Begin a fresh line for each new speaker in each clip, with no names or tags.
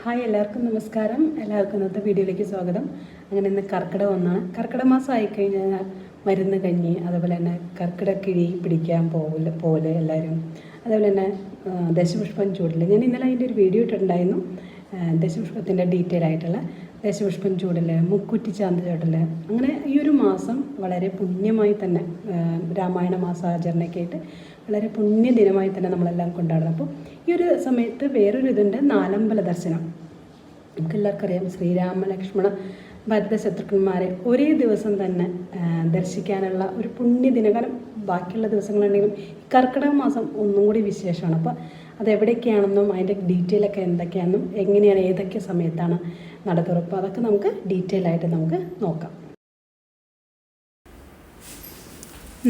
Hi, എല്ലാവർക്കും നമസ്കാരം. എല്ലാവർക്കും ഇന്നത്തെ വീഡിയോയിലേക്ക് സ്വാഗതം. അങ്ങനെ ഇന്ന് കർക്കിടക ഒന്നാണ്. കർക്കിടക മാസം ആയിക്കഴിഞ്ഞാൽ മരുന്ന് കഞ്ഞി, അതുപോലെ തന്നെ കർക്കിടക്കിഴി പിടിക്കാൻ പോലെ എല്ലാവരും, അതുപോലെ തന്നെ ദശപുഷ്പം ചൂടിൽ ഞാൻ ഇന്നലെ അതിൻ്റെ ഒരു വീഡിയോ ഇട്ടിട്ടുണ്ടായിരുന്നു. ദശപുഷ്പത്തിൻ്റെ ഡീറ്റെയിൽ ആയിട്ടുള്ള ദശപുഷ്പം ചൂടിൽ, മുക്കുറ്റി ചാന്ത് ചൂടിൽ, അങ്ങനെ ഈ ഒരു മാസം വളരെ പുണ്യമായി തന്നെ രാമായണ മാസാചരണയൊക്കെ ആയിട്ട് വളരെ പുണ്യദിനമായി തന്നെ നമ്മളെല്ലാം കൊണ്ടാടുന്നത്. അപ്പോൾ ഈ ഒരു സമയത്ത് വേറൊരു ഇതുണ്ട്, നാലമ്പല ദർശനം. നമുക്കെല്ലാവർക്കും അറിയാം, ശ്രീരാമ ലക്ഷ്മണ ഭരത ശത്രുഘ്നന്മാരെ ഒരേ ദിവസം തന്നെ ദർശിക്കാനുള്ള ഒരു പുണ്യദിനം. കാരണം ബാക്കിയുള്ള ദിവസങ്ങളുണ്ടെങ്കിലും കർക്കിടക മാസം ഒന്നും കൂടി വിശേഷമാണ്. അപ്പോൾ അതെവിടെയൊക്കെയാണെന്നും അതിൻ്റെ ഡീറ്റെയിലൊക്കെ എന്തൊക്കെയാണെന്നും എങ്ങനെയാണ് ഏതൊക്കെ സമയത്താണ് നട തുറപ്പ്, അതൊക്കെ നമുക്ക് ഡീറ്റെയിൽ ആയിട്ട് നമുക്ക് നോക്കാം.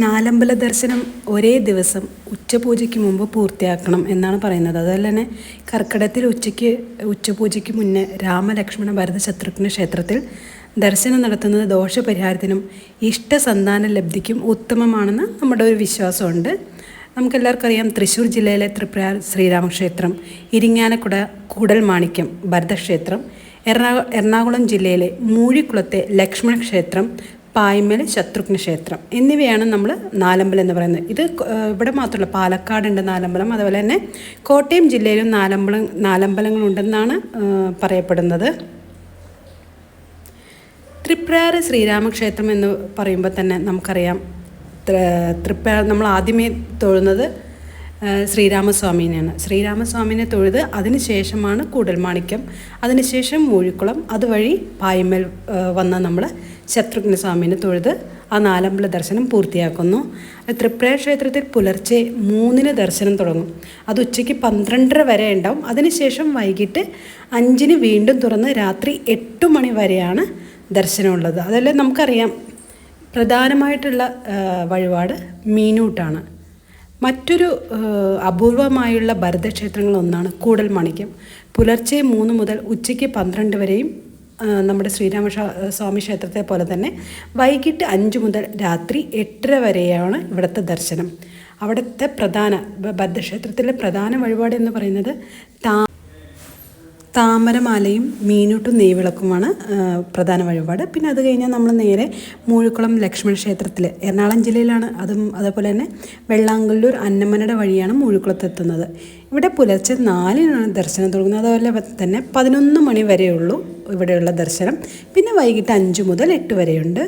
നാലമ്പല ദർശനം ഒരേ ദിവസം ഉച്ചപൂജയ്ക്ക് മുമ്പ് പൂർത്തിയാക്കണം എന്നാണ് പറയുന്നത്. അതുപോലെ തന്നെ കർക്കിടകത്തിൽ ഉച്ചപൂജയ്ക്ക് മുന്നേ രാമലക്ഷ്മണ ഭരത ശത്രുഘ്ന ക്ഷേത്രത്തിൽ ദർശനം നടത്തുന്നത് ദോഷപരിഹാരത്തിനും ഇഷ്ടസന്താന ലബ്ധിക്കും ഉത്തമമാണെന്ന് നമ്മുടെ ഒരു വിശ്വാസമുണ്ട്. നമുക്കെല്ലാവർക്കും അറിയാം, തൃശ്ശൂർ ജില്ലയിലെ തൃപ്രയാർ ശ്രീരാമക്ഷേത്രം, ഇരിങ്ങാലക്കുട കൂടൽമാണിക്യം ഭരതക്ഷേത്രം, എറണാകുളം ജില്ലയിലെ മൂഴിക്കുളത്തെ ലക്ഷ്മണ ക്ഷേത്രം, പായ്മൽ ശത്രുഘ്ന ക്ഷേത്രം എന്നിവയാണ് നമ്മൾ നാലമ്പലം എന്ന് പറയുന്നത്. ഇത് ഇവിടെ മാത്രമല്ല, പാലക്കാടുണ്ട് നാലമ്പലം, അതുപോലെ തന്നെ കോട്ടയം ജില്ലയിലും നാലമ്പലങ്ങളുണ്ടെന്നാണ് പറയപ്പെടുന്നത്. തൃപ്രയാർ ശ്രീരാമക്ഷേത്രം എന്ന് പറയുമ്പോൾ തന്നെ നമുക്കറിയാം, തൃപ്രയാർ നമ്മൾ ആദ്യമേ തൊഴുന്നത് ശ്രീരാമസ്വാമിനെയാണ്. ശ്രീരാമസ്വാമിനെ തൊഴുത് അതിനുശേഷമാണ് കൂടൽമാണിക്യം, അതിനുശേഷം മൂഴിക്കുളം, അതുവഴി പായ്മൽ വന്ന നമ്മൾ ശത്രുഘ്ന സ്വാമിനെ തൊഴുത് ആ നാലമ്പല ദർശനം പൂർത്തിയാക്കുന്നു. തൃപ്രയാർ ക്ഷേത്രത്തിൽ പുലർച്ചെ 3 ദർശനം തുടങ്ങും. അത് ഉച്ചയ്ക്ക് 12:30 വരെ ഉണ്ടാവും. അതിനുശേഷം വൈകിട്ട് 5 വീണ്ടും തുറന്ന് രാത്രി 8 മണി വരെയാണ് ദർശനമുള്ളത്. അതല്ല, നമുക്കറിയാം പ്രധാനമായിട്ടുള്ള വഴിപാട് മീനൂട്ടാണ്. മറ്റൊരു അപൂർവമായുള്ള ഭരതക്ഷേത്രങ്ങളൊന്നാണ് കൂടൽമാണിക്യം. പുലർച്ചെ 3 മുതൽ ഉച്ചയ്ക്ക് 12 വരെയും നമ്മുടെ സ്വാമി ക്ഷേത്രത്തെ പോലെ തന്നെ വൈകിട്ട് 5 മുതൽ രാത്രി 8:30 വരെയാണ് ഇവിടുത്തെ ദർശനം. അവിടുത്തെ ഭദ്രക്ഷേത്രത്തിലെ പ്രധാന വഴിപാട് എന്ന് പറയുന്നത് താമരമാലയും മീനൂട്ടും നെയ്വിളക്കുമാണ് പ്രധാന വഴിപാട്. പിന്നെ അത് കഴിഞ്ഞാൽ നമ്മൾ നേരെ മൂഴിക്കുളം ലക്ഷ്മണ ക്ഷേത്രത്തിൽ, എറണാകുളം ജില്ലയിലാണ്, അതേപോലെ തന്നെ വെള്ളാങ്കല്ലൂർ അന്നമനയുടെ വഴിയാണ് മൂഴിക്കുളത്തെത്തുന്നത്. ഇവിടെ പുലർച്ചെ 4-നാണ് ദർശനം തുടങ്ങുന്നത്. അതുപോലെ തന്നെ 11 മണി വരെയുള്ളൂ ഇവിടെയുള്ള ദർശനം. പിന്നെ വൈകിട്ട് 5 മുതൽ 8 വരെയുണ്ട്.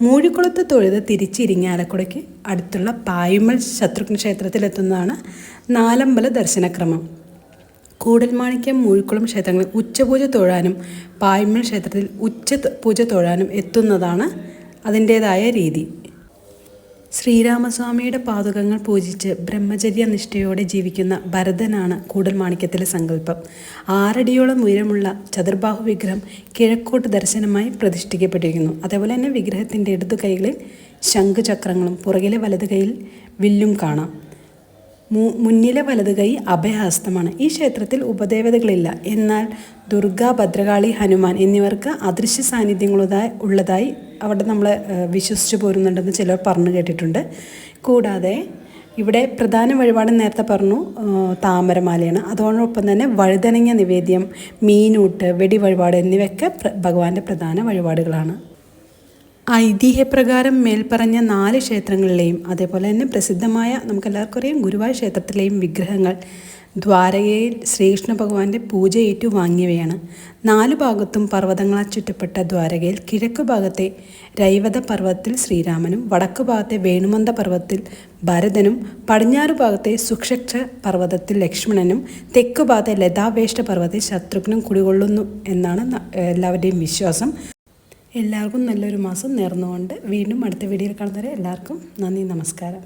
മൂഴിക്കുളത്ത് തൊഴുത് തിരിച്ച് ഇരിങ്ങാലക്കുടയ്ക്ക് അടുത്തുള്ള പായ്മൽ ശത്രുഘ്ന ക്ഷേത്രത്തിലെത്തുന്നതാണ് നാലമ്പല ദർശനക്രമം. കൂടൽമാണിക്യം, മൂഴിക്കുളം ക്ഷേത്രങ്ങളിൽ ഉച്ചപൂജ തൊഴാനും പായ്മൽ ക്ഷേത്രത്തിൽ ഉച്ചപൂജ തൊഴാനും എത്തുന്നതാണ് അതിൻ്റേതായ രീതി. ശ്രീരാമസ്വാമിയുടെ പാദുകങ്ങൾ പൂജിച്ച് ബ്രഹ്മചര്യ നിഷ്ഠയോടെ ജീവിക്കുന്ന ഭരതനാണ് കൂടൽമാണിക്യത്തിലെ സങ്കല്പം. 6 അടിയോളം ഉയരമുള്ള ചതുർബാഹു വിഗ്രഹം കിഴക്കോട്ട് ദർശനമായി പ്രതിഷ്ഠിക്കപ്പെട്ടിരിക്കുന്നു. അതേപോലെ തന്നെ വിഗ്രഹത്തിൻ്റെ ഇടതു കൈകളിൽ ശംഖുചക്രങ്ങളും പുറകിലെ വലതു കൈയിൽ വില്ലും കാണാം. മുന്നിലെ വലത് കൈ അഭയഹസ്തമാണ്. ഈ ക്ഷേത്രത്തിൽ ഉപദേവതകളില്ല. എന്നാൽ ദുർഗ, ഭദ്രകാളി, ഹനുമാൻ എന്നിവർക്ക് അദൃശ്യ സാന്നിധ്യങ്ങളുള്ളതായി അവിടെ നമ്മൾ വിശ്വസിച്ചു പോരുന്നുണ്ടെന്ന് ചിലർ പറഞ്ഞു കേട്ടിട്ടുണ്ട്. കൂടാതെ ഇവിടെ പ്രധാന വഴിപാട് നേരത്തെ പറഞ്ഞു താമരമാലയാണ്. അതോടൊപ്പം തന്നെ വഴുതനങ്ങ നിവേദ്യം, മീനൂട്ട്, വെടി വഴിപാട് എന്നിവയൊക്കെ ഭഗവാന്റെ പ്രധാന വഴിപാടുകളാണ്. ഐതിഹ്യപ്രകാരം മേൽപ്പറഞ്ഞ 4 ക്ഷേത്രങ്ങളിലെയും അതേപോലെ തന്നെ പ്രസിദ്ധമായ നമുക്കെല്ലാവർക്കും അറിയാം ഗുരുവായൂർ ക്ഷേത്രത്തിലെയും വിഗ്രഹങ്ങൾ ദ്വാരകയിൽ ശ്രീകൃഷ്ണ ഭഗവാന്റെ പൂജ ഏറ്റു വാങ്ങിയവയാണ്. 4 ഭാഗത്തും പർവ്വതങ്ങളാൽ ചുറ്റപ്പെട്ട ദ്വാരകയിൽ കിഴക്കു ഭാഗത്തെ രൈവത പർവ്വതത്തിൽ ശ്രീരാമനും, വടക്കു ഭാഗത്തെ വേണുമന്ത പർവ്വതത്തിൽ ഭരതനും, പടിഞ്ഞാറു ഭാഗത്തെ സുക്ഷക്ഷ പർവ്വതത്തിൽ ലക്ഷ്മണനും, തെക്കു ഭാഗത്തെ ലതാവേഷ്ട പർവ്വതത്തിൽ ശത്രുഘ്നും കുടികൊള്ളുന്നു എന്നാണ് എല്ലാവരുടെയും വിശ്വാസം. എല്ലാവർക്കും നല്ലൊരു മാസം നേർന്നുകൊണ്ട് വീണ്ടും അടുത്ത വീഡിയോയിൽ കാണുന്നവരെ എല്ലാവർക്കും നന്ദി, നമസ്കാരം.